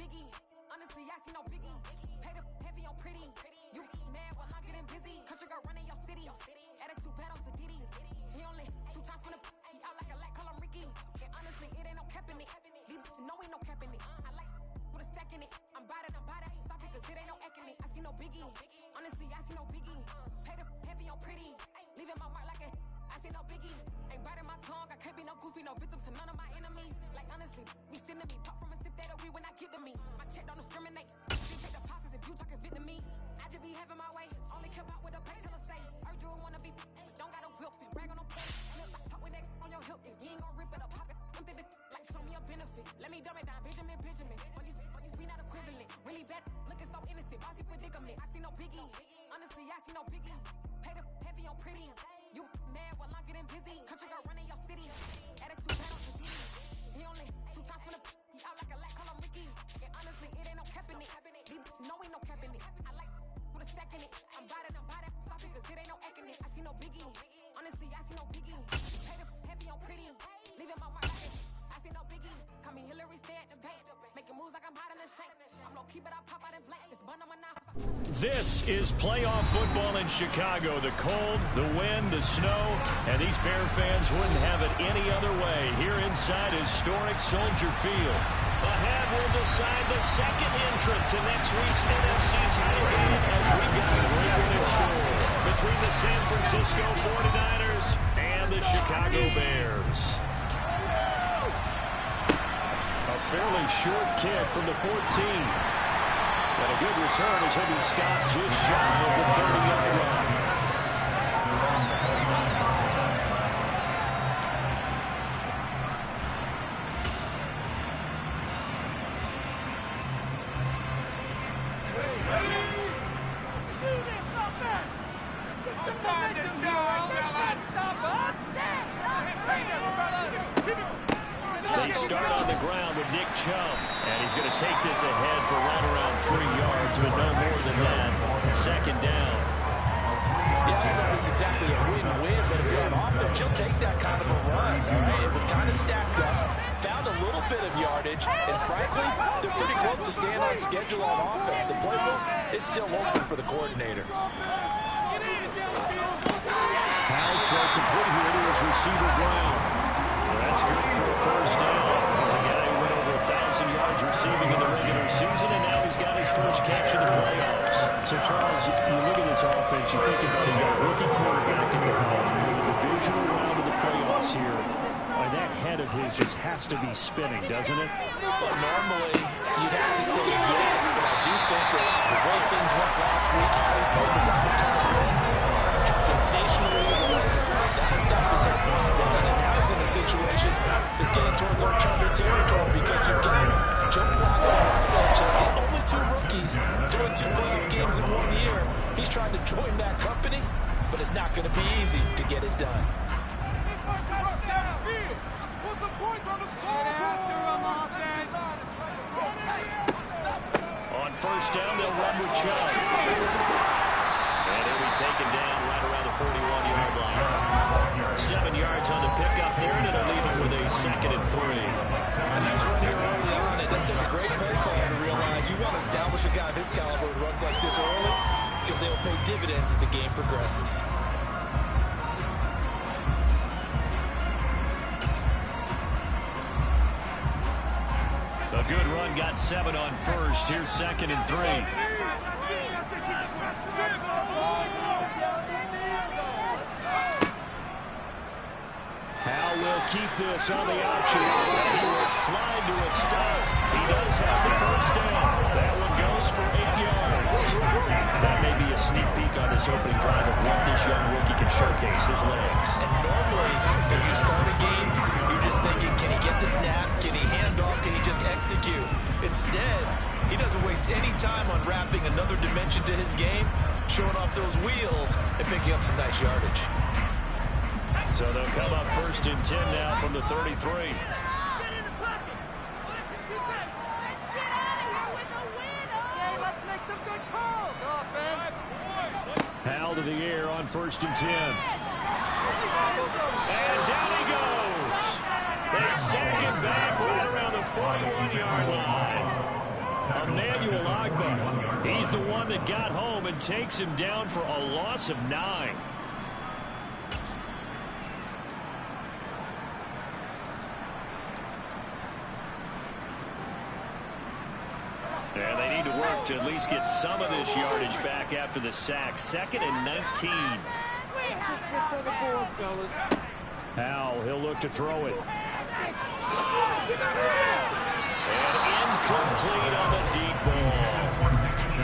biggie. Honestly, I see no biggie. Pay the heavy on pretty. You mad while I'm getting busy. Country girl running your city. Attitude bad on Sadidi. He only 2 times from the he out like a lack, call him Ricky. And honestly, it ain't no cap in it. These know ain't no cap in it. I like with a stack in it. I'm by that, ain't stop it, cause it ain't no eck in it. I see no biggie. Honestly, I see no biggie. Pay the heavy on pretty. Leaving my mark like a I see no biggie. Ain't biting my tongue. I can't be no goofy, no victim to none of my enemies. Like honestly, be sending me talk from a sip that we when I get to me. My check don't discriminate. You take deposits if you talking Vietnamese. I just be having my way. Only come out with a pay till I say. Urge you wanna be, don't got a whip and brag on no play. Talk with that on your hip. If you ain't gon' rip it up, pop it. I'm thinking like show me a benefit. Let me dumb it down, Benjamin. When these we not equivalent. Really bad, looking so innocent. Bossy predicament. I see no biggie. Honestly, I see no biggie. Pay the heavy on pretty. You mad while I'm getting busy. Country girl running your city. Attitude bad on Sadidi. He only 2 times from the he out like a lack, call him Ricky. And honestly, it ain't no cap in it. These know ain't no cap in it. I like with a stack in it. I'm by that, stop it, cause it ain't no eck in it. I see no biggie. Honestly, I see no biggie. Pay the heavy on pretty. Leaving my mark like it. I see no biggie. Call me Hillary, stay at the bank. Making moves like I'm hiding in shape. I'm low key, but I pop out in black. It's bun on my knife. This is playoff football in Chicago. The cold, the wind, the snow, and these Bear fans wouldn't have it any other way here inside historic Soldier Field. Ahead will decide the second entrant to next week's NFC title game as we got a great one in store between the San Francisco 49ers and the Chicago Bears. A fairly short kick from the 14. And a good return as he'll be stopped just shy of the 30-yard line. They start on the ground with Nick Chubb, and he's going to take this ahead for right around 3 yards, but no more than that. Second down. Yeah, I don't know if it's exactly a win-win, but if you're on offense, you'll take that kind of a run. All right, it was kind of stacked up, found a little bit of yardage, and frankly, they're pretty close to staying on schedule on offense. The playbook is still open for the coordinator. Howell's throw complete here to his receiver Brown. That's good for a first down. He's a guy who went over 1,000 yards receiving in the regular season, and now he's got his first catch in the playoffs. So, Charles, you look at this offense, you think about it, you got a rookie quarterback in the helm, the divisional round of the playoffs here. That head of his just has to be spinning, doesn't it? Well, normally, you'd have to say yes, but I do think that the way things went last week, how he played the wild card win, sensationally it was, that stuff is having him spinning, and now he's in a situation that's getting towards uncharted territory because you've got Joe Flacco and Mark Sanchez, the only 2 rookies doing 2 playoff games in 1 year. He's trying to join that company, but it's not going to be easy to get it done. Put some points on the scoreboard. On first down, they'll run with Chubb. And he'll be taken down right around the 41-yard line. 7 yards on the pickup there, and it'll leave him with a 2nd and 3. And that's right here early on. It doesn't take a great play caller to realize you want to establish a guy of his caliber who runs like this early because they will pay dividends as the game progresses. A good run, got 7 on first. Here's 2nd and 3. Howell will keep this on the option. He will slide to a stop. He does have the first down. That one goes for 8 yards. That may be a sneak peek on this opening drive of what this young rookie can showcase, his legs. And normally, as you start a game, you're just thinking, can he get the snap? Can he hand off? Can he just execute? Instead, he doesn't waste any time unwrapping another dimension to his game, showing off those wheels, and picking up some nice yardage. So they'll come up 1st and 10 now from the 33. Howell to the air on 1st and 10. And down he goes. They sack it back right around the 41-yard line. Emmanuel Agba. He's the one that got home and takes him down for a loss of 9. And they need to work to at least get some of this yardage back after the sack. 2nd and 19. Howell, he'll look to throw it. And incomplete on the deep ball.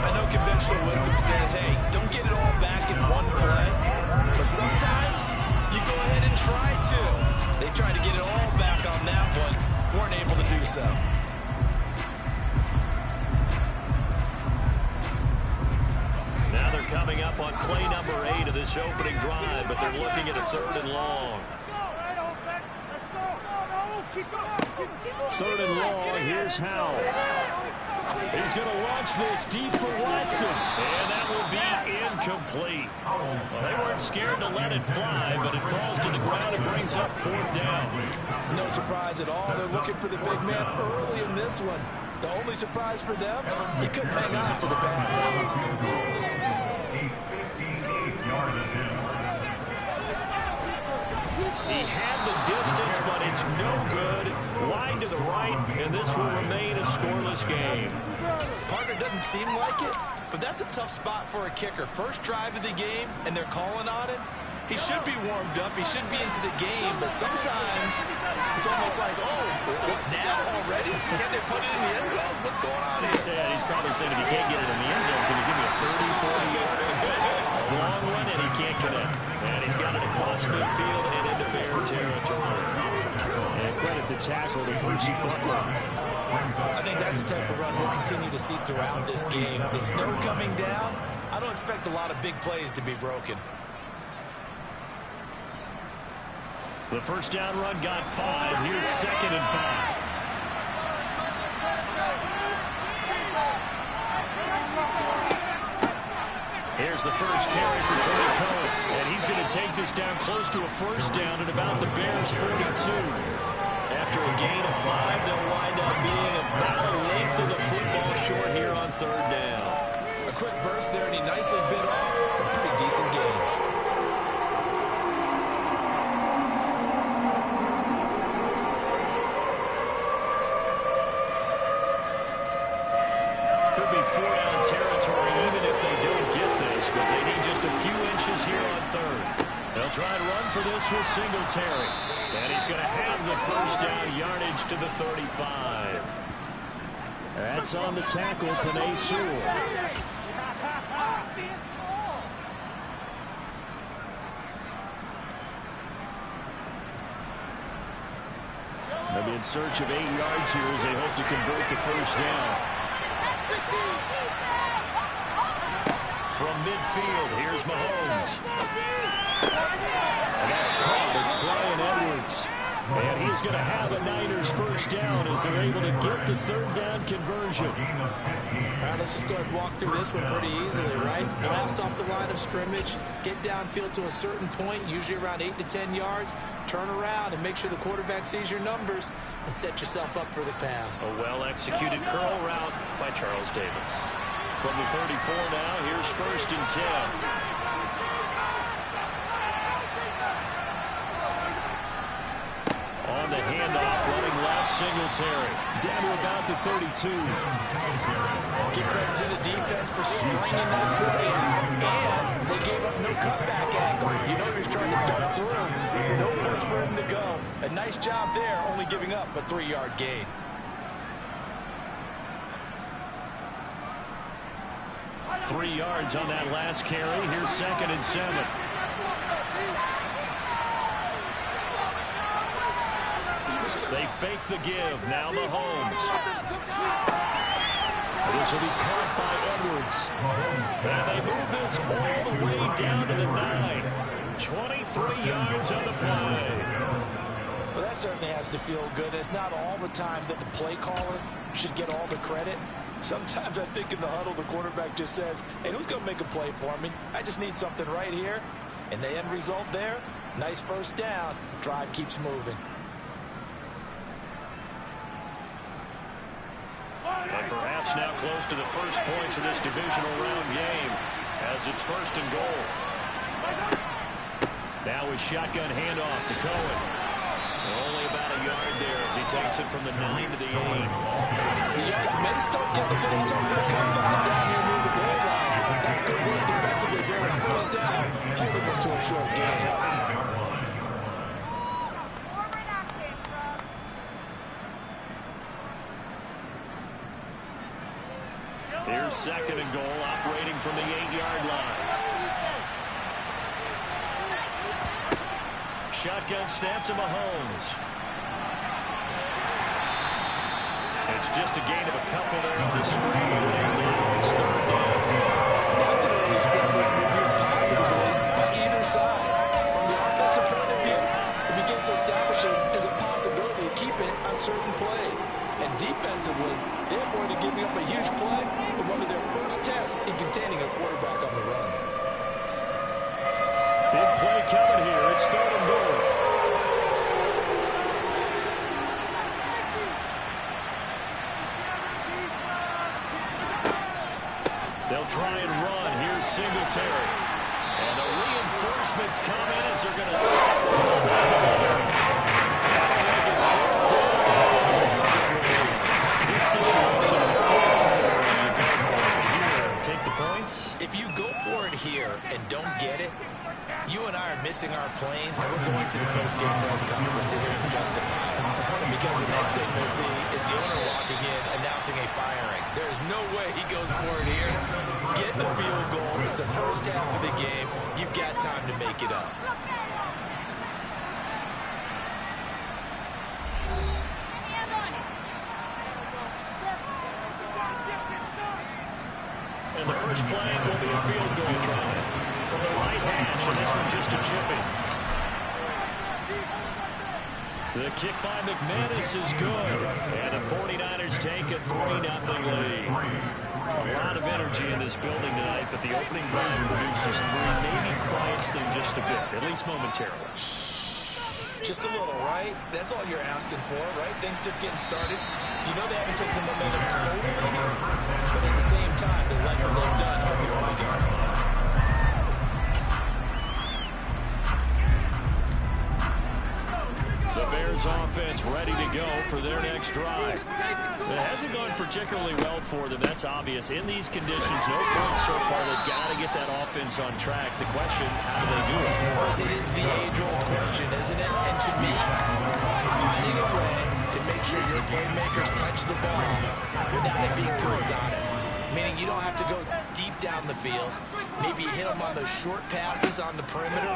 I know conventional wisdom says, hey, don't get it all back in one play. But sometimes you go ahead and try to. They tried to get it all back on that one. Weren't able to do so. Now they're coming up on play number 8 of this opening drive, but they're looking at a 3rd and long. 3rd and long, here's Howell. He's going to launch this deep for Watson. And that will be incomplete. Well, they weren't scared to let it fly, but it falls to the ground and brings up 4th down. No surprise at all. They're looking for the big man early in this one. The only surprise for them, he couldn't hang on to the pass. He had the distance, but it's no good. Wide to the right, and this will remain a scoreless game. Partner doesn't seem like it, but that's a tough spot for a kicker. First drive of the game, and they're calling on him. He should be warmed up. He should be into the game, but sometimes it's almost like, oh, what now already? Can't they put it in the end zone? What's going on here? Yeah, he's probably saying if you can't get it in the end zone, can you give me a 30, 40-yarder? Long run, and he can't connect. And he's got it across midfield and into Bear territory. And credit the tackle to Percy Butler. I think that's the type of run we'll continue to see throughout this game. The snow coming down, I don't expect a lot of big plays to be broken. The first down run got 5. Here's 2nd and 5. Here's the first carry for Joey Cohen. And he's going to take this down close to a first down at about the Bears' 42. After a gain of 5, they'll wind up being about a length of the football short here on 3rd down. A quick burst there, and he nicely bit off a pretty decent gain. Could be 4-down territory even if they don't get this, but they need just a few inches here on 3rd. They'll try and run for this with Singletary. And he's going to have the first down yardage to the 35. That's on the tackle, Penei Sewell. They'll be in search of 8 yards here as they hope to convert the first down. From midfield, here's Mahomes. And that's caught. It's Bryan Edwards. And he's going to have a Niners first down as they're able to get the 3rd down conversion. All right, let's just go ahead and walk through this one pretty easily, right? Blast off the line of scrimmage, get downfield to a certain point, usually around 8 to 10 yards, turn around and make sure the quarterback sees your numbers and set yourself up for the pass. A well-executed curl route by Charles Davis. From the 34 now, here's 1st and 10. On the handoff, running left, Singletary. Down to about the 32. Give credit to the defense for stringing that play out, and they gave up no cutback angle. You know he was trying to dart through. No place for him to go. A nice job there, only giving up a 3-yard gain. Three yards on that last carry. Here's 2nd and 7. They fake the give. Now Mahomes. This will be caught by Edwards. And they move this all the way down to the 9. 23 yards on the play. Well, that certainly has to feel good. It's not all the time that the play caller should get all the credit. Sometimes I think in the huddle, the quarterback just says, hey, who's going to make a play for me? I just need something right here. And the end result there, nice first down. Drive keeps moving. And perhaps Faceoffs now close to the first points of this divisional round game as it's 1st and goal. Now with shotgun handoff to Cohen. Only about a yard there as he takes it from the 9 to the 8. The yards may start getting a little tougher to come down here near the goal line. That's good work defensively there. First down, holding them to a short gain. Here's 2nd and goal, operating from the 8-yard line. Shotgun snap to Mahomes. It's just a gain of a couple there on the screen. Now it's 3rd down. That's an early spread move reviewed positively by either side. From the offensive point of view, it begins to establish it as a possibility to keep it on certain plays. And defensively, they're going to give me up a huge play in one of their first tests in containing a quarterback on the run. Big play coming here. It's 3rd and goal. They'll try and run. Here's Singletary. And the reinforcements come in as they're going to step on this situation in the 4th quarter, you go for it here. Take the points. If you go for it here and don't get it, you and I are missing our plane, and we're going to the post-game press conference to hear him justify it. Because the next thing we'll see is the owner walking in, announcing a firing. There's no way he goes for it here. Get the field goal. It's the first half of the game. You've got time to make it up. And the first play will be a field goal try from the right hash, and this one just a chipping. The kick by McManus is good, and the 49ers take a 3-0 lead. A lot of energy in this building tonight, but the opening drive produces 3, maybe quiets them just a bit, at least momentarily. Just a little, right? That's all you're asking for, right? Things just getting started. You know they haven't taken the momentum totally here, but at the same time, they like what they've done early in the game. The Bears offense ready to go for their next drive. It hasn't gone particularly well for them. That's obvious. In these conditions, no points so far. They've got to get that offense on track. The question, how do they do it? Well, it is the age-old question, isn't it? And to me, finding a way to make sure your playmakers touch the ball without it being too exotic. Meaning you don't have to go deep down the field. Maybe hit them on those short passes on the perimeter.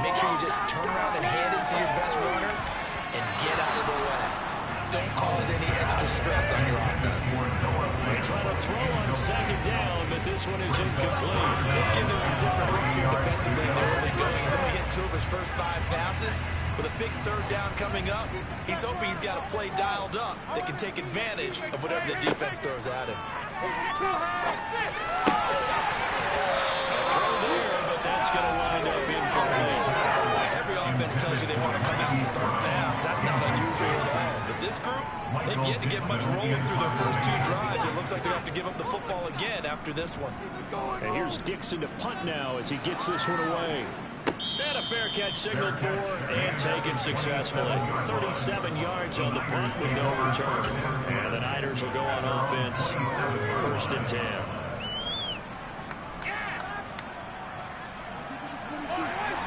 Make sure you just turn around and hand it to your best runner and get out of the way. Don't cause any extra stress on your offense. They're trying to throw on 2nd down, but this one is incomplete. They'll give him some different looks here defensively in the early going. He's only hit 2 of his first 5 passes. With a big 3rd down coming up, he's hoping he's got a play dialed up that can take advantage of whatever the defense throws at him. A throw there, but that's going to wind up incomplete. Every offense tells you they want to come out and start fast. That's not unusual at all. But this group, they've yet to get much rolling through their first 2 drives. It looks like they're going to have to give up the football again after this one. And here's Dixon to punt now as he gets this one away. And a fair catch signaled for and taken successfully. 37 yards on the punt with no return. And the Niners will go on offense. 1st and 10.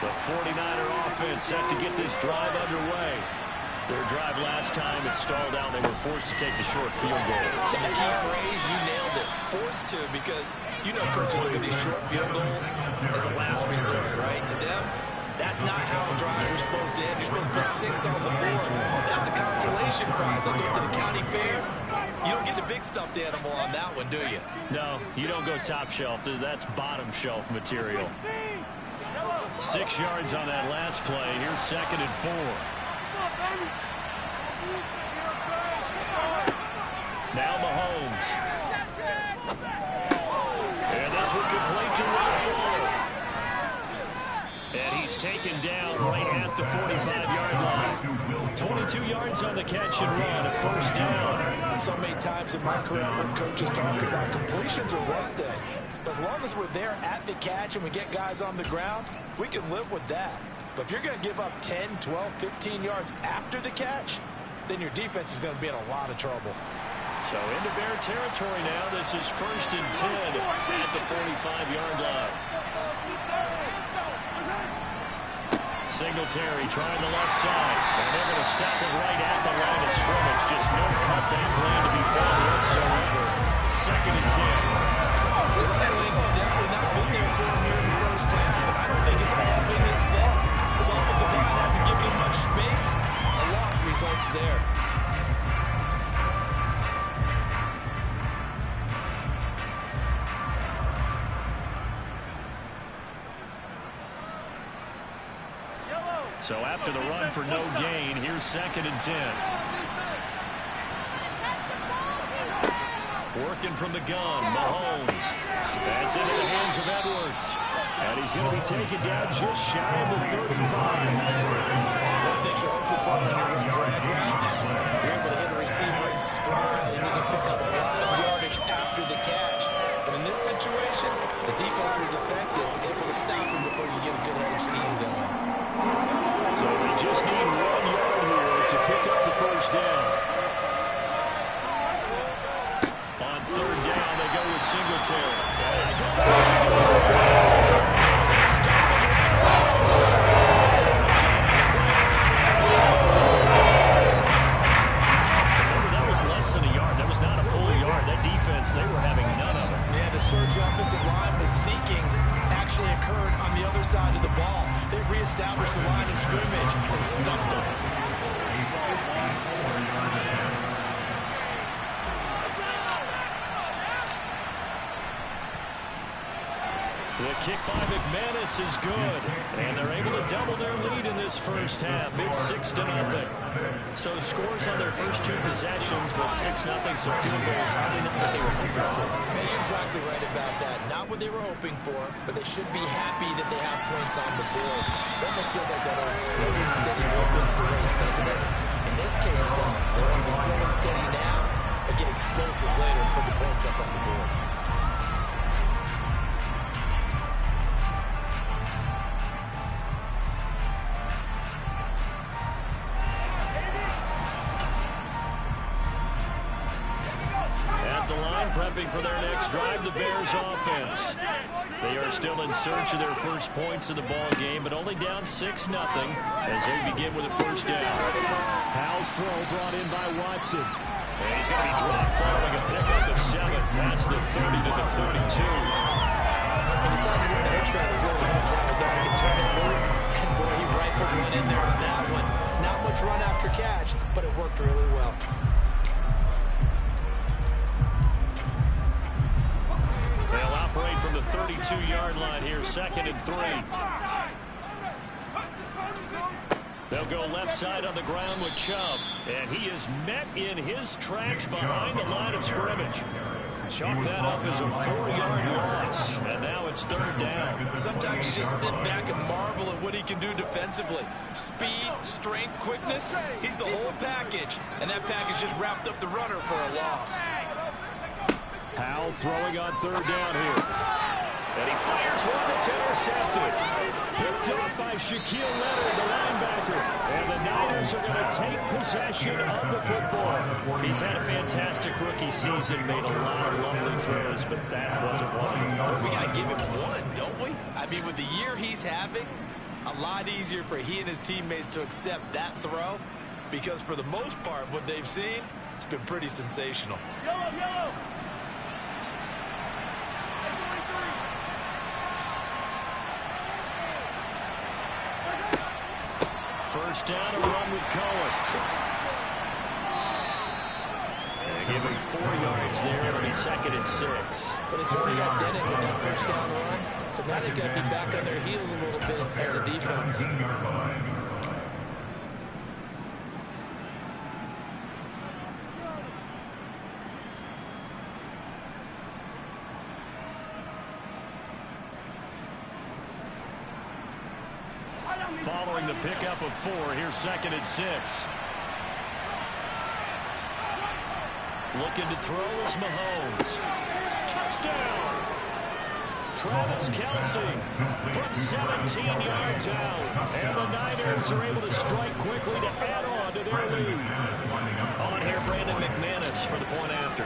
The 49er offense set to get this drive underway. Their drive last time, it stalled out. They were forced to take the short field goal. And the key phrase, you nailed it. Forced to, because you know coaches look at these short field goals as a last resort, right? To them, that's not how drives are supposed to end. You're supposed to put 6 on the board. That's a consolation prize. I'll go to the county fair. You don't get the big stuffed animal on that one, do you? No, you don't go top shelf. That's bottom shelf material. 6 yards on that last play. Here's 2nd and 4. Now Mahomes. And this one complete to Will Fuller. And he he's taken down right at the 45-yard line. 22 yards on the catch and run, a first down. So many times in my career, I've heard coaches talk about completions are one thing. But as long as we're there at the catch and we get guys on the ground, we can live with that. But if you're going to give up 10, 12, 15 yards after the catch, then your defense is going to be in a lot of trouble. So into Bear territory now. This is 1st and 10 at the 45-yard line. Singletary trying the left side. And they're going to stop it right at the line of scrimmage. Just no cutback lane to be found whatsoever. 2nd and 10. The right lanes have definitely not been there for him here in the first half. I don't think it's all been his fault. His offensive line hasn't given him much space. A loss results there. So after the run for no gain, here's 2nd and 10. Working from the gun, Mahomes. That's into the hands of Edwards. And he's going to be taken down just shy of the 35. One thing you're hoping for when you're running drag routes, you're able to hit a receiver in stride, and you can pick up a lot of yardage after the catch. But in this situation, the defense was effective, able to stop him before you get a good head of steam going. So they just need 1 yard here to pick up the first down. On 3rd down, they go with Singletary. That was less than a yard. That was not a full yard. That defense, they were having none of it. Yeah, the surge offensive line was seeking actually occurred on the other side of the ball. They reestablished the line of scrimmage and stuffed them. The kick by McManus is good, and they're able to double their lead in this first half. It's 6-0. So scores on their first 2 possessions, but 6-0, so field goal is probably not what they were hoping for. Yeah, you're exactly right about that. Not what they were hoping for, but they should be happy that they have points on the board. It almost feels like that old slow and steady road wins the race, doesn't it? In this case, though, they want to be slow and steady now, but get explosive later and put the points up on the board. Prepping for their next drive, the Bears offense. They are still in search of their first points in the ball game, but only down 6-0 as they begin with a first down. Powell's throw brought in by Watson. And he's going to be dropped following a pickup of 7 past the 30 to the 32. He decided to run a hitch route. It really helped out with that. He can turn it loose, and boy, he rifled one in there on that one. Not much run after catch, but it worked really well. They'll operate from the 32-yard line here, 2nd and 3. They'll go left side on the ground with Chubb, and he is met in his tracks behind the line of scrimmage. Chalk that up as a 4-yard loss, and now it's 3rd down. Sometimes you just sit back and marvel at what he can do defensively. Speed, strength, quickness, he's the whole package, and that package just wrapped up the runner for a loss. Powell throwing on 3rd down here. And he fires one that's intercepted. Picked up by Shaquille Leonard, the linebacker. And the Niners are going to take possession of the football. He's had a fantastic rookie season, made a lot of lovely throws, but that wasn't one of them. We got to give him one, don't we? I mean, with the year he's having, a lot easier for he and his teammates to accept that throw, because for the most part, what they've seen, it's been pretty sensational. Yellow! First down, a run with Cohen. They give him 4 yards there. It'll be 2nd and 6. But it's already got Denton with that first down run. So now they've got to be back on their heels a little bit as a defense. following the pickup of 4. Here's 2nd and 6. Looking to throw is Mahomes. Touchdown! Travis Kelce from 17 yards out. And the Niners are able to strike quickly to add on to their lead. On here, Brandon McManus for the point after.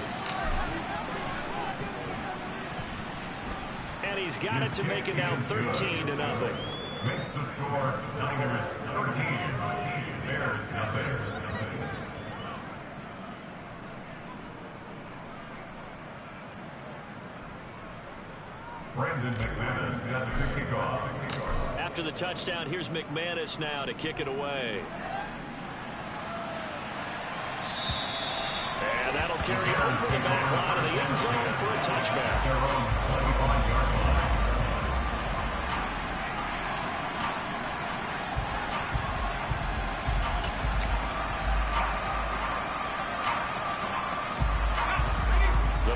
And he's got it to make it now 13-0. Makes the score Niners 13, Bears nothing. Brandon McManus got the kickoff. After the touchdown, here's McManus now to kick it away. And that'll carry over the back line of the end zone for a touchback. Their own 21-yard line.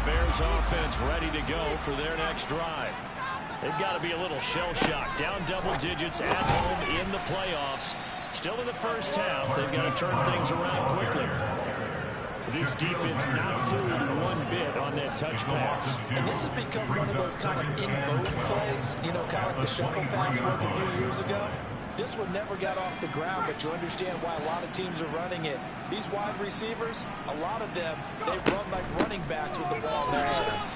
Bears offense ready to go for their next drive. They've got to be a little shell-shocked. Down double digits at home in the playoffs. Still in the first half. They've got to turn things around quickly. This defense not fooled one bit on that touch pass. And this has become one of those kind of in-vogue plays. You know, kind of like the shuffle pass was a few years ago. This one never got off the ground, but you understand why a lot of teams are running it. These wide receivers, a lot of them, they run like running backs with the ball in their hands.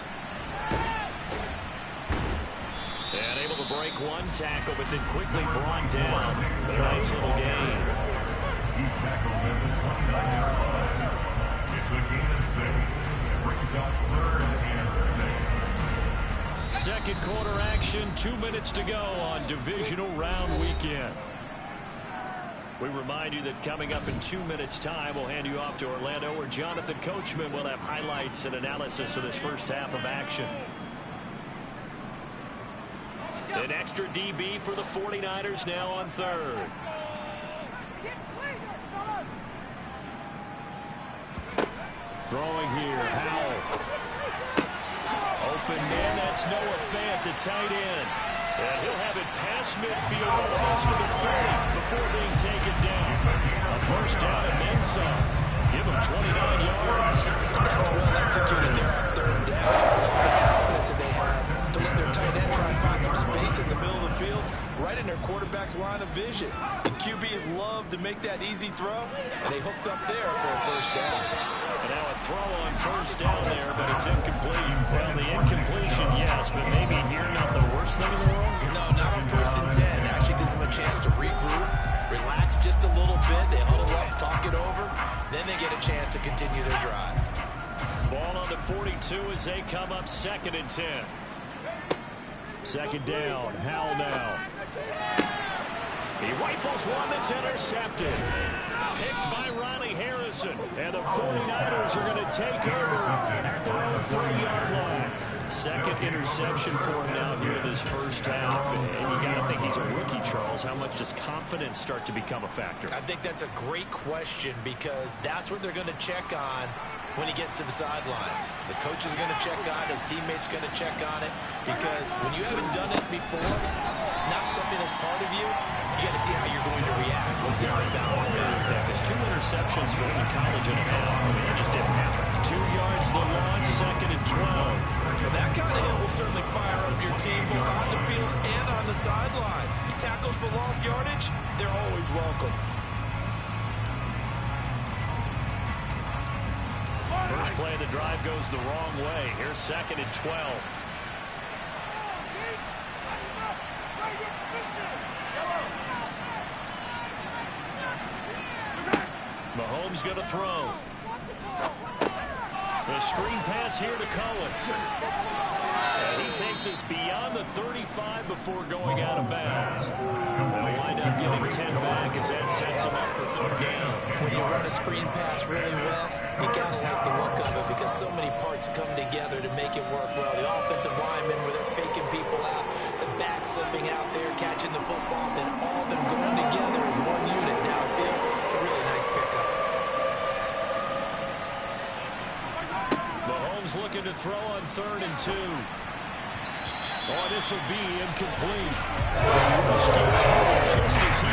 And able to break one tackle, but then quickly brought down. But a nice little gain. He's tackled at the 29-yard line. It's a gain of 6. It brings up 3rd and 6. Second quarter action, 2 minutes to go on divisional round weekend. We remind you that coming up in 2 minutes' time, we'll hand you off to Orlando, where Jonathan Coachman will have highlights and analysis of this first half of action. An extra DB for the 49ers now on 3rd. Throwing here, Howell. Open man, that's Noah Fant, the tight end. And he'll have it past midfield almost to the 30 before being taken down. A first down and then some. Give him 29 yards. That's well executed there on 3rd down. The confidence that they had to let their tight end try and find some space in the middle of the field, right in their quarterback's line of vision. The QBs love to make that easy throw, and they hooked up there for a first down. And now a throw on first down there, but it's incomplete. Well, the incompletion, yes, but maybe here not the worst thing in the world? No, not on 1st and 10. Actually gives them a chance to regroup, relax just a little bit. They huddle up, talk it over. Then they get a chance to continue their drive. Ball on the 42 as they come up 2nd and 10. 2nd down, Howell now. He rifles one that's intercepted. Picked by Riley Harrison. And the 49ers are going to take over at their own 30-yard line. 2nd interception for him now here in this first half. And you got to think he's a rookie, Charles. How much does confidence start to become a factor? I think that's a great question, because that's what they're going to check on when he gets to the sidelines. The coach is going to check on it. His teammates are going to check on it. Because when you haven't done it before, it's not something that's part of you. You got to see how you're going to react. We'll see how he bounces back. Yeah, because 2 interceptions for him in college and a half. I mean, it just didn't happen. 2 yards the loss, 2nd and 12. Well, that kind of hit will certainly fire up your team, both on the field and on the sideline. Tackles for lost yardage, they're always welcome. First play of the drive goes the wrong way. Here's 2nd and 12. Mahomes going to throw. The screen pass here to Cohen. And he takes us beyond the 35 before going out of bounds. They'll wind up getting 10 back as that sets him up for 3rd down. When you run a screen pass really well, you gotta like the look of it, because so many parts come together to make it work well. The offensive linemen, where they're faking people out, the back slipping out there, catching the football, then all of them going together as one unit downfield. A really nice pickup. Mahomes looking to throw on 3rd and 2. Oh, this will be incomplete. Rush gets just as he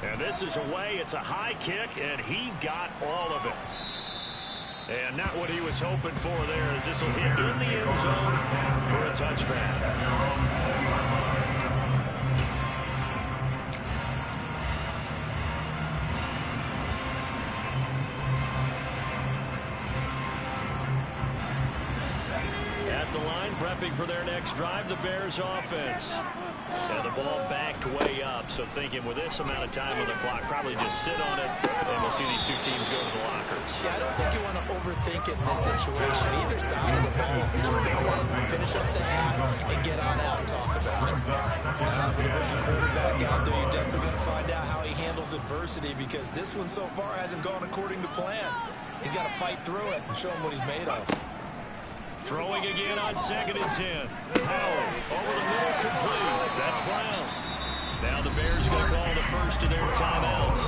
And this is away. It's a high kick, and he got all of it. And not what he was hoping for there, as this will hit in the end zone for a touchback. Prepping for their next drive, the Bears offense. And the ball backed way up, so thinking with this amount of time on the clock, probably just sit on it, and we'll see these two teams go to the lockers. Yeah, I don't think you want to overthink it in this situation. Either side of the ball, just go ahead, finish up the half, and get on out and talk about it. With a rookie quarterback out there, you're definitely going to find out how he handles adversity, because this one so far hasn't gone according to plan. He's got to fight through it and show him what he's made of. Throwing again on 2nd and 10. Powell over the middle, complete. That's Brown. Now the Bears going to call the first of their timeouts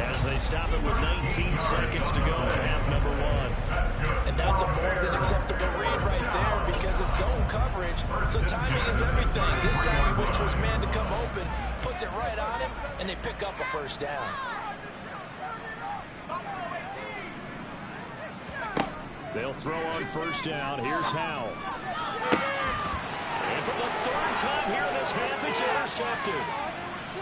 as they stop it with 19 seconds to go in half number 1. And that's a more than acceptable read right there, because it's zone coverage, so timing is everything. This time he waits for his man to come open, puts it right on him, and they pick up a first down. They'll throw on first down. Here's Howell. And for the 3rd time here in this half, it's intercepted.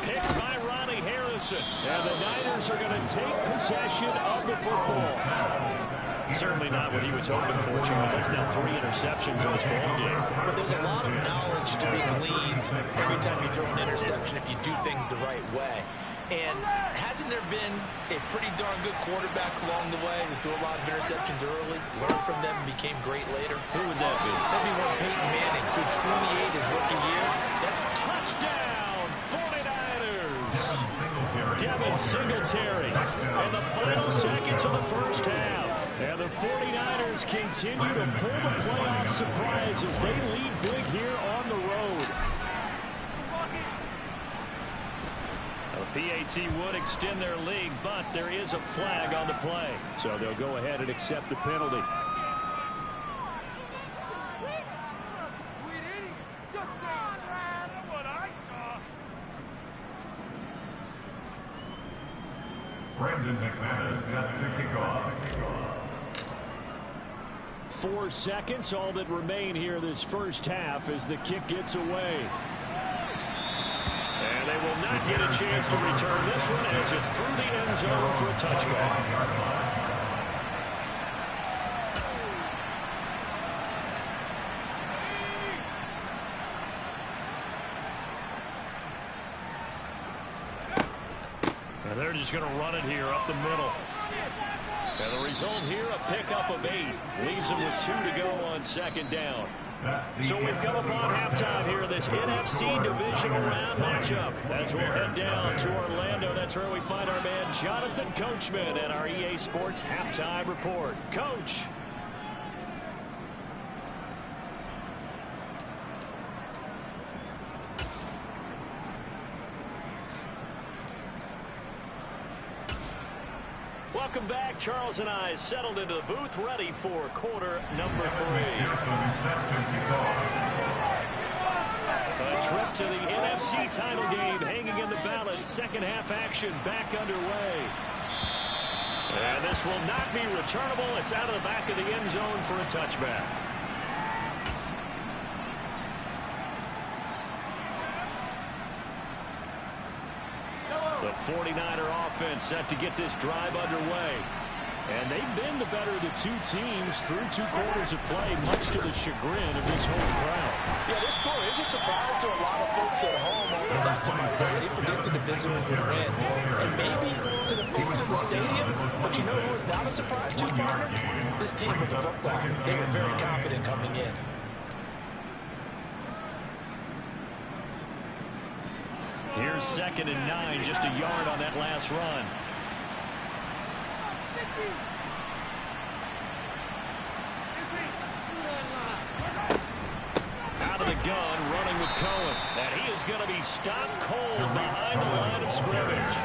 Picked by Ronnie Harrison. And the Niners are going to take possession of the football. Certainly not what he was hoping for, Charles. That's now 3 interceptions in this ball game. But there's a lot of knowledge to be gleaned every time you throw an interception if you do things the right way. And hasn't there been a pretty darn good quarterback along the way who threw a lot of interceptions early, learned from them, and became great later? Who would that be? That'd be one Peyton Manning. Threw 28 his rookie year. That's touchdown, 49ers. Devin Singletary. And the final seconds of the first half. And the 49ers continue to pull the playoff surprise as they lead big here on the road. PAT would extend their lead, but there is a flag on the play. So they'll go ahead and accept the penalty. Brandon McManus set to kick off. 4 seconds, all that remain here this first half as the kick gets away. And they will not get a chance to return this one as it's through the end zone for a touchback. And they're just going to run it here up the middle. And the result here, a pickup of 8. Leaves them with 2 to go on 2nd down. So we've come upon halftime here in this NFC Divisional Round matchup. As we'll head down to Orlando, that's where we find our man Jonathan Coachman at our EA Sports Halftime Report. Coach. Welcome back. Charles and I settled into the booth, ready for quarter number 3. A trip to the NFC title game hanging in the balance. Second half action back underway. And this will not be returnable. It's out of the back of the end zone for a touchback. The 49er offense set to get this drive underway. And they've been the better of the 2 teams through 2 quarters of play, much to the chagrin of this home crowd. Yeah, this score is a surprise to a lot of folks at home, although not to me. They predicted the visitors would win. And maybe to the folks in the stadium, but you know who was not a surprise to, partner? This team with the football. They were very confident coming in. Here's 2nd and 9, just a yard on that last run. Out of the gun, running with Cohen. And he is going to be stopped cold behind the line of scrimmage.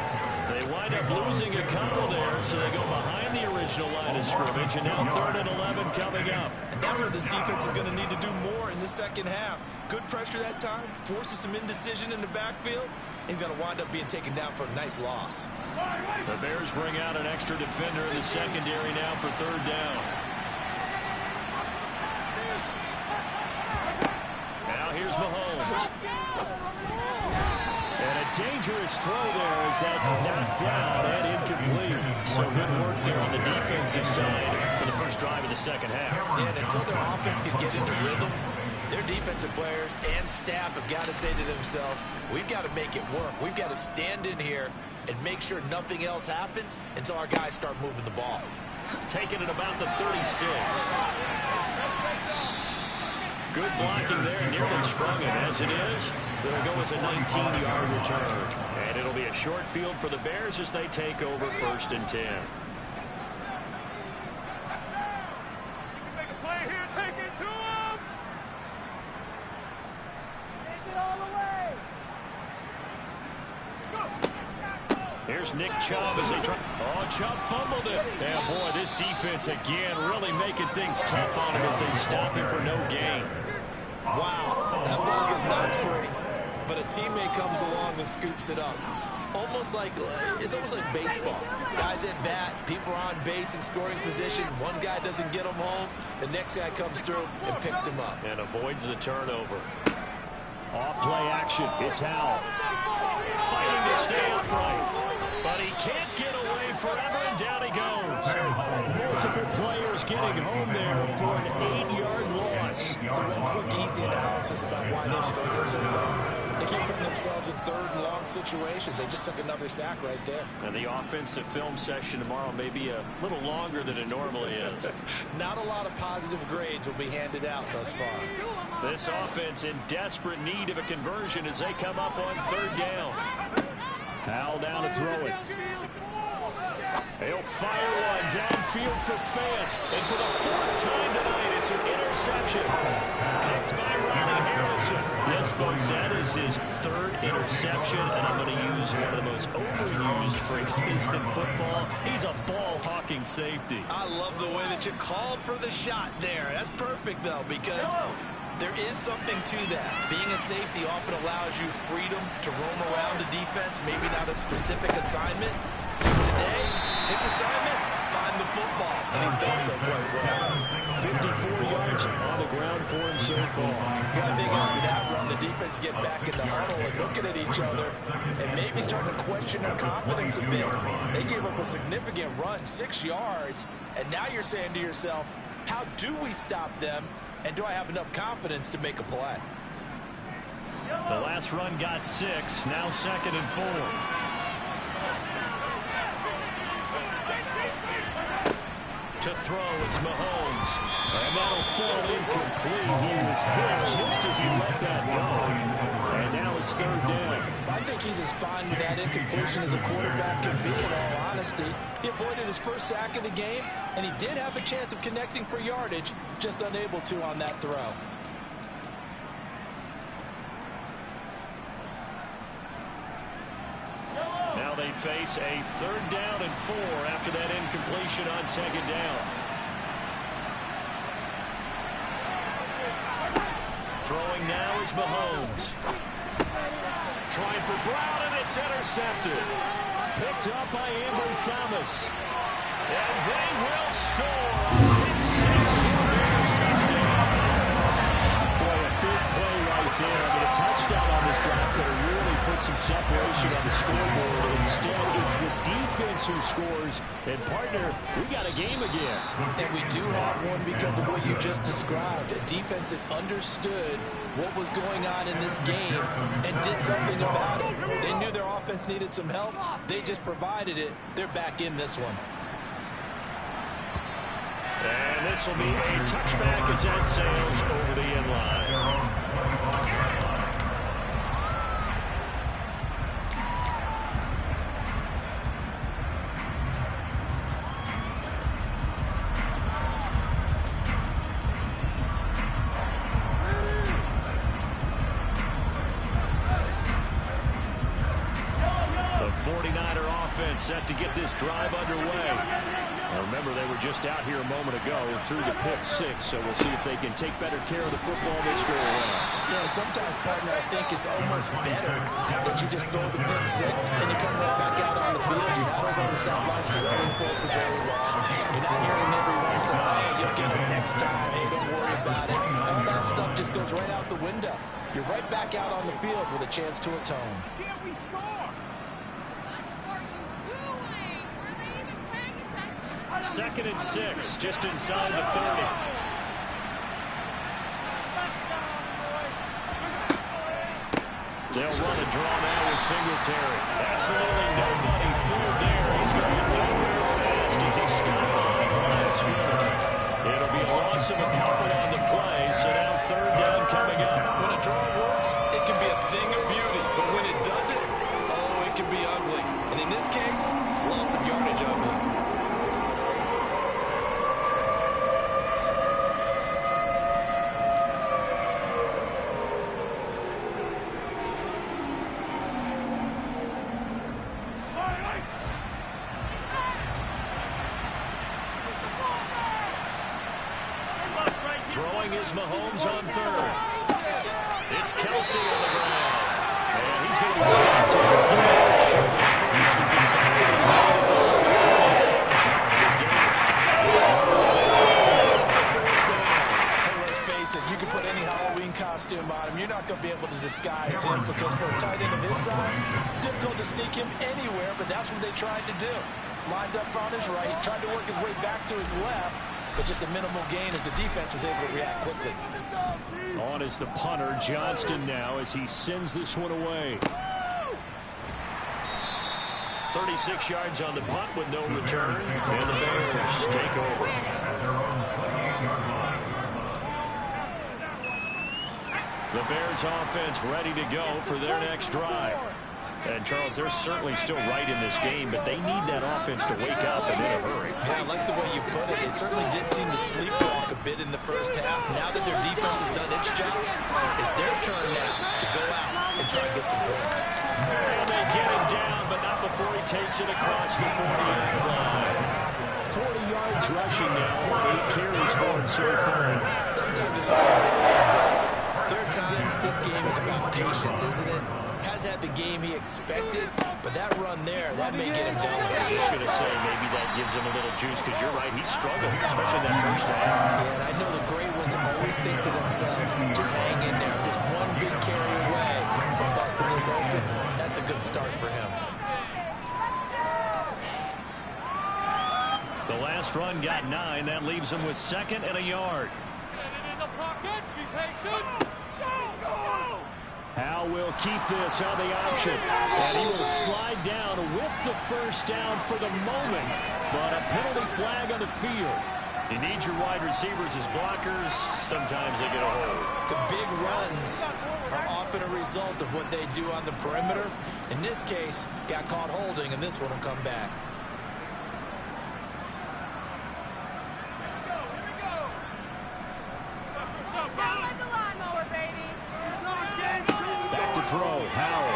They wind up losing a couple there, so they go behind the original line of scrimmage, and now 3rd and 11 coming up. And that's what this defense is going to need to do more in the second half. Good pressure that time, forces some indecision in the backfield, he's going to wind up being taken down for a nice loss. The Bears bring out an extra defender in the secondary now for third down. Now here's Mahomes. And a dangerous throw there as that's knocked down and incomplete. So good work there on the defensive side for the first drive of the second half. Yeah, and until their offense can get into rhythm, their defensive players and staff have got to say to themselves, we've got to make it work. We've got to stand in here and make sure nothing else happens until our guys start moving the ball. Taking it about the 36. Good blocking there, nearly sprung him. As it is, it'll go as a 19-yard return. And it'll be a short field for the Bears as they take over 1st and 10. Make a play here, take it to him. Take it all the way. Here's Nick Chubb as they try. Oh, Chubb fumbled it. And boy, this defense again really making things tough on him as they stop him for no gain. Wow, that ball is not free, but a teammate comes along and scoops it up. It's almost like baseball. Guys at bat, people are on base in scoring position. One guy doesn't get him home. The next guy comes through and picks him up. And avoids the turnover. Off-play action. It's Howell. Fighting to stay upright. But he can't get away forever, and down he goes. Multiple players getting home there for an 8-yard loss. So one quick, easy analysis about why they've struggled so far. They keep putting themselves in third and long situations. They just took another sack right there. And the offensive film session tomorrow may be a little longer than it normally is. Not a lot of positive grades will be handed out thus far. This offense in desperate need of a conversion as they come up on third down. Howell down to throw it. He'll fire one downfield for Fant. And for the 4th time tonight, it's an interception. Picked by Ronnie Harrison. Yes, folks, that is his 3rd interception. And I'm going to use one of the most overused phrases in football. He's a ball-hawking safety. I love the way that you called for the shot there. That's perfect, though, because there is something to that. Being a safety often allows you freedom to roam around a defense, maybe not a specific assignment. Today, his assignment, find the football, and he's done so quite well. 54 yards on the ground for him so far. Well, I think after that run, the defense get back in the huddle and looking at each other and maybe starting to question their confidence a bit. They gave up a significant run, 6 yards, and now you're saying to yourself, how do we stop them? And do I have enough confidence to make a play? The last run got 6. Now 2nd and 4. To throw, it's Mahomes. And that'll fall incomplete. He was hit just as he let that go. And now it's 3rd down. I think he's as fine with that incompletion as a quarterback can be, in all honesty. He avoided his first sack of the game, and he did have a chance of connecting for yardage, just unable to on that throw. Now they face a 3rd down and 4 after that incompletion on 2nd down. Throwing now is Mahomes. Trying for Brown, and it's intercepted. Picked up by Ambry Thomas. And they will score. It's 6 for Bears touchdown. Boy, a big play right there. I mean, a touchdown on this drive could have really put some separation on the scoreboard. Instead, it's the defense who scores. And, partner, we got a game again. And we do have one because of what you just described. A defense that understood what was going on in this game and did something about it. They knew their offense needed some help. They just provided it. They're back in this one. And this will be a touchback as that sails over the end line. 49er offense set to get this drive underway. Now remember, they were just out here a moment ago through the pick 6, so we'll see if they can take better care of the football this go around. Yeah, and sometimes, partner, I think it's almost better that you just throw the pick 6 and you come right back out on the field. You're not over on the sidelines directing for very long. You're not hearing everyone say, hey, you'll get it next time. Hey, don't worry about it. All that stuff just goes right out the window. You're right back out on the field with a chance to atone. Can't we score? Second and 6, just inside the 30. They'll run a draw now with Singletary. Absolutely nobody fooled there. He's going nowhere fast as he stopped on the line of scrimmage. It'll be a loss of a couple on the play, so now third down coming up. When a draw works, it can be a thing of beauty, but when it doesn't, oh, it can be ugly. And in this case, loss of yardage ugly. Throwing is Mahomes on third. It's Kelsey on the ground. And he's going to be stopped here for the match. First is exactly as well. Hey, let's face it, you can put any Halloween costume on him. You're not going to be able to disguise him because for a tight end of his size, difficult to sneak him anywhere, but that's what they tried to do. Lined up on his right, tried to work his way back to his left, but just a minimal gain as the defense was able to react quickly. On is the punter, Johnston now, as he sends this one away. 36 yards on the punt with no return, and the Bears take over. The Bears offense ready to go for their next drive. And, Charles, they're certainly still right in this game, but they need that offense to wake up and in a hurry. Yeah, I like the way you put it. They certainly did seem to sleepwalk a bit in the first half. Now that their defense has done its job, it's their turn now to go out and try and get some points. And they get him down, but not before he takes it across the 40-yard line. 40 yards rushing now, 8 carries for him so far. Sometimes it's hard to believe, but third times this game is about patience, isn't it? Has had the game he expected, but that run there, that may get him down. I was just going to say, maybe that gives him a little juice, because you're right, he struggled, especially that first half. Yeah, and I know the great ones always think to themselves, just hang in there. Just one big carry away from busting this open. That's a good start for him. The last run got 9. That leaves him with second and a yard. Get it in the pocket. Be patient. Go! Hal will keep this on the option, and he will slide down with the first down for the moment, but a penalty flag on the field. You need your wide receivers as blockers. Sometimes they get a hold. The big runs are often a result of what they do on the perimeter. In this case, got caught holding, and this one will come back. Throw, Howell.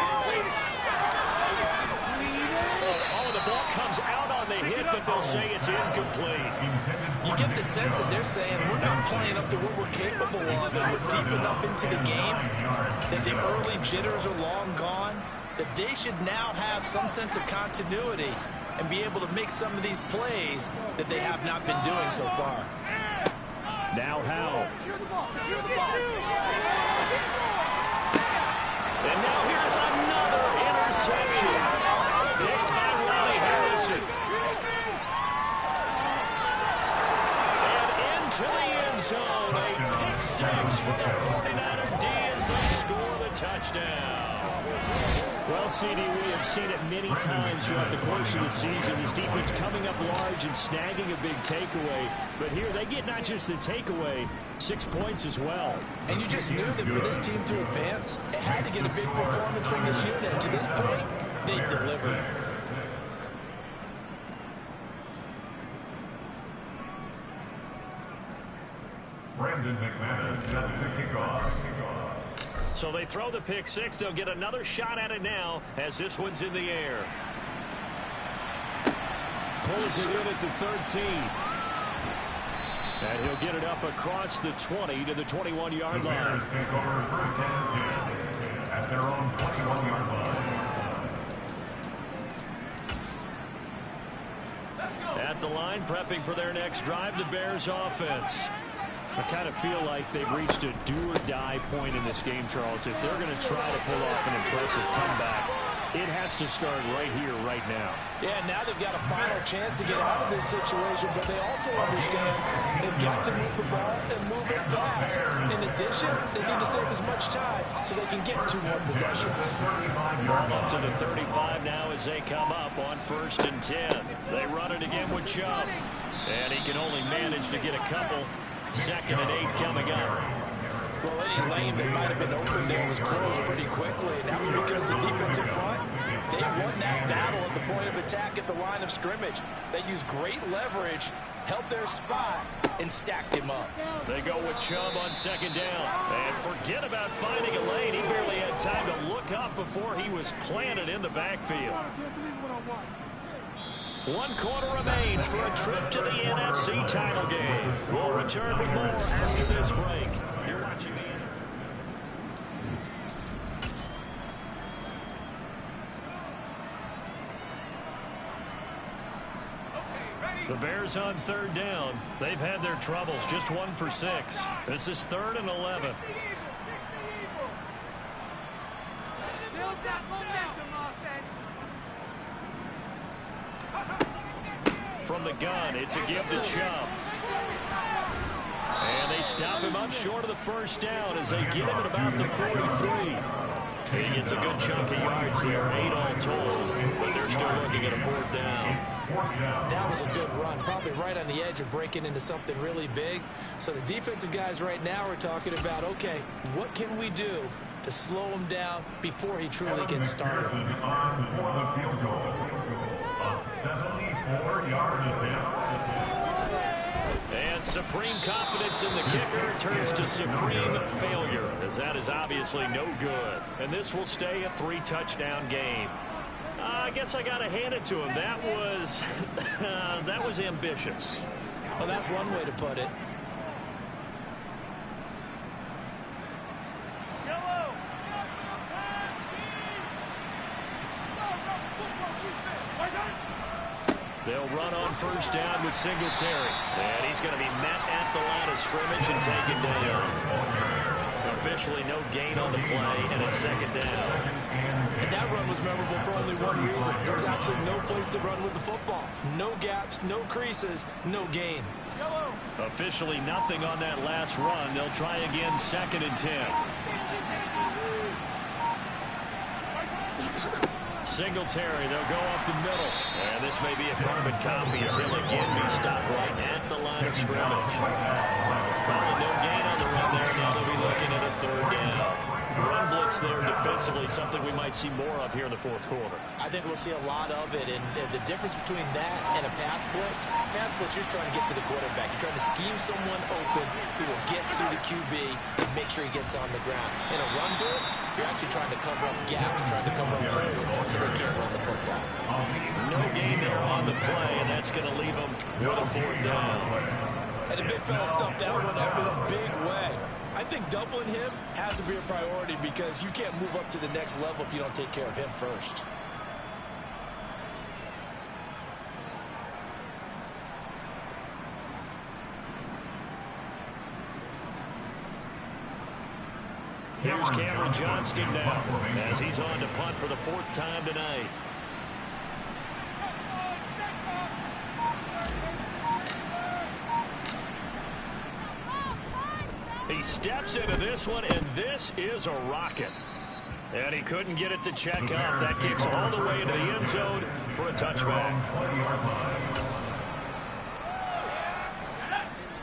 Oh, the ball comes out on the hit, but they'll say it's incomplete. You get the sense that they're saying we're not playing up to what we're capable of, and we're deep enough into the game that the early jitters are long gone, that they should now have some sense of continuity and be able to make some of these plays that they have not been doing so far. Now Howell. And now here's another interception. Picked by Ronnie Harrison. And into the end zone. A pick 6 for the 49er D as they score the touchdown. Well, CD, we have seen it many times throughout the course of the season. This defense coming up large and snagging a big takeaway. But here they get not just the takeaway, 6 points as well. And you just knew that for this team to advance, it had to get a big performance from this unit. And to this point, they delivered. Brandon McManus set to kick off. So they throw the pick 6. They'll get another shot at it now as this one's in the air. Pulls it in at the 13. And he'll get it up across the 20 to the 21-yard line. Bears take over first and 10 at their own 21-yard line. At the line, prepping for their next drive, the Bears offense. I kind of feel like they've reached a do-or-die point in this game, Charles. If they're going to try to pull off an impressive comeback, it has to start right here, right now. Yeah, now they've got a final chance to get out of this situation, but they also understand they've got to move the ball and move it fast. In addition, they need to save as much time so they can get 2 more possessions. Ball up to the 35 now as they come up on 1st and 10. They run it again with Chubb. And he can only manage to get a couple. 2nd and 8 coming up. Well, any lane that might have been open there was closed pretty quickly. That was because the defensive front, they won that battle at the point of attack at the line of scrimmage. They used great leverage, held their spot, and stacked him up. They go with Chubb on 2nd down. And forget about finding a lane. He barely had time to look up before he was planted in the backfield. 1 quarter remains for a trip to the NFC title game. We'll return with more after this break. You're watching the Bears on 3rd down. They've had their troubles, just 1 for 6. This is 3rd and 11. Build that momentum, offense. From the gun, it's a give to Chubb. And they stop him up short of the 1st down as they get him at about the 43. He gets a good chunk of yards there, 8 all told, but they're still looking at a 4th down. That was a good run, probably right on the edge of breaking into something really big. So the defensive guys right now are talking about, okay, what can we do to slow him down before he truly gets started? A 74-yard attempt. And supreme confidence in the kicker turns to supreme failure, as that is obviously no good. And this will stay a 3-touchdown game. I guess I got to hand it to him. That was ambitious. Well, that's one way to put it. They'll run on 1st down with Singletary. And he's going to be met at the line of scrimmage and taken down. Officially no gain on the play, and it's 2nd down. And that run was memorable for only one reason. There's absolutely no place to run with the football. No gaps, no creases, no gain. Officially nothing on that last run. They'll try again 2nd and 10. Singletary, they'll go up the middle. And this may be a carbon copy as he'll again be stopped right at the line of scrimmage. Called no gain on the run there. Now they'll be looking at a 3rd down. Run blitz there defensively, something we might see more of here in the 4th quarter. I think we'll see a lot of it, and the difference between that and a pass blitz, you're trying to get to the quarterback. You're trying to scheme someone open who will get to the QB and make sure he gets on the ground. In a run blitz, you're actually trying to cover up gaps, trying to cover up holes so they can't run the football. No gain there on the play, and that's going to leave them with a 4th down. And the big fella stuffed that one up in a big way. I think doubling him has to be a priority because you can't move up to the next level if you don't take care of him first. Here's Cameron Johnston now as he's on to punt for the 4th time tonight. He steps into this one, and this is a rocket. And he couldn't get it to check up. That kicks all the way into the end zone for a touchback.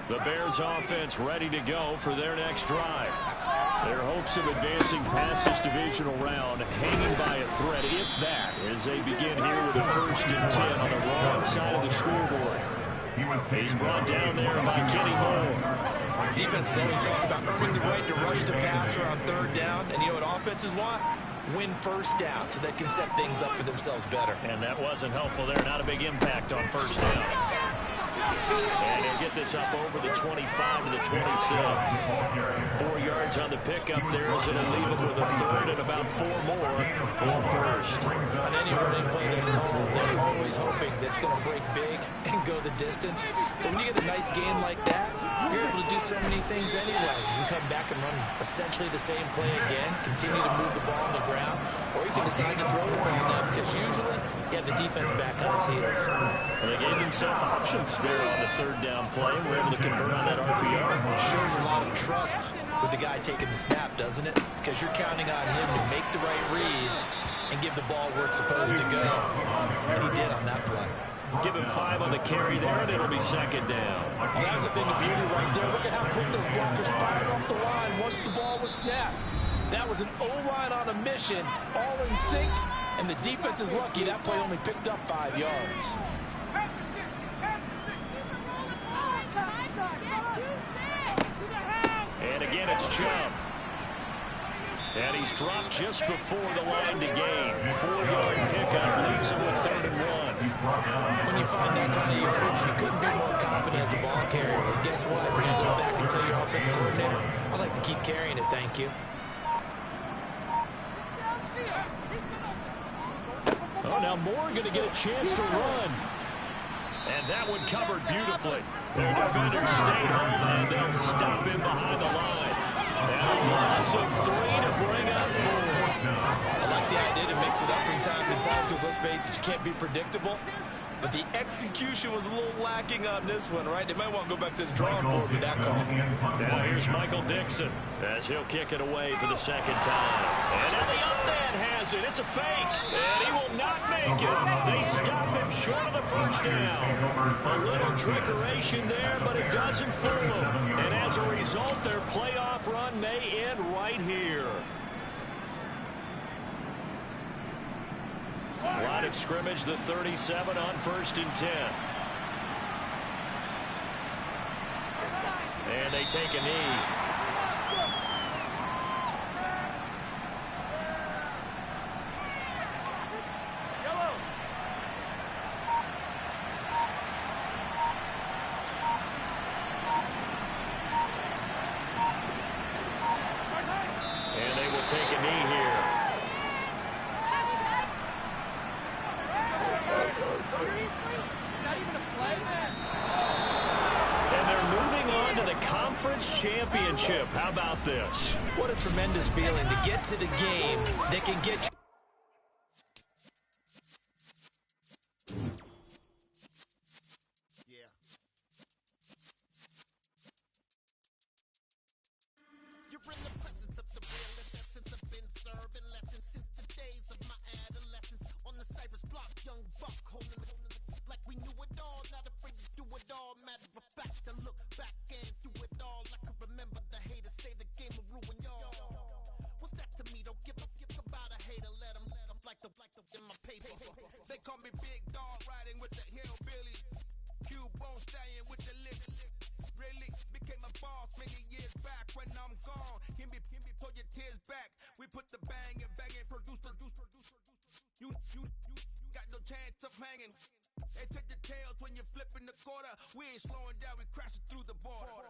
The Bears offense ready to go for their next drive. Their hopes of advancing past this divisional round hanging by a thread, if that, as they begin here with a 1st and 10 on the wrong side of the scoreboard. He's brought down there by Kenny Moore. Defense is always talking about earning the right to rush the passer on 3rd down, and you know what offenses want? win first down so they can set things up for themselves better. And that wasn't helpful there. Not a big impact on first down. And he'll get this up over the 25 to the 26. 4 yards on the pickup there as it'll leave it with a third and about 4 more for first. On any running play that's called, they're always hoping that it's going to break big and go the distance. But when you get a nice game like that, you're able to do so many things anyway. You can come back and run essentially the same play again, continue to move the ball on the ground, or you can decide to throw the ball now because usually you have the defense back on its heels. Well, they gave themselves options there on the third down play. We're able to convert on that RPO. It shows a lot of trust with the guy taking the snap, doesn't it? Because you're counting on him to make the right reads and give the ball where it's supposed to go. And he did on that play. Give him 5 on the carry there, and it'll be second down. Well, that's a bit of beauty right there. Look at how quick those blockers fired off the line once the ball was snapped. That was an O-line on a mission, all in sync, and the defense is lucky that play only picked up 5 yards. And again, it's Chubb. And he's dropped just before the line to gain. 4-yard pickup leaves him with 3rd and 1. When you find that kind of yardage, you couldn't be more confident as a ball carrier. And guess what? You're going to go back and tell your offensive coordinator, I'd like to keep carrying it, thank you. Oh, now Moore going to get a chance to run. And that one covered beautifully. Their defenders stayed home, and they'll stop him behind the line. And a loss of 3 to bring up 4. I like the idea to mix it up from time to time because, let's face it, you can't be predictable. But the execution was a little lacking on this one, right? They might want to go back to the drawing board with that call. Now here's Michael Dixon as he'll kick it away for the second time. And now the young man has it. It's a fake. And he will not make it. They stop him short of the first down. A little trickeration there, but it doesn't fool them. And as a result, their playoff run may end right here. Line of scrimmage, the 37 on 1st and 10. And they take a knee. And they will take a knee here. Conference championship. How about this? What a tremendous feeling to get to the game that can get you. You're in the presence of the realest essence. I've been serving lessons since the days of my adolescence. On the Cypress block, young buck holding the like we knew it all, not afraid to do it all. Matter of fact, to look back and do it all. I can remember the haters say the game will ruin y'all. What's that to me? Don't give about a hater. Let them like the in my paper. They call me Big Dog, riding with the hillbillies. Q-Bone stallion with the lip. Really became a boss many years back. When I'm gone, give me pull your tears back. We put the bang and produce. You got no chance of hanging. They take the tails when you're flipping the quarter. We ain't slowing down, we crashing through the border.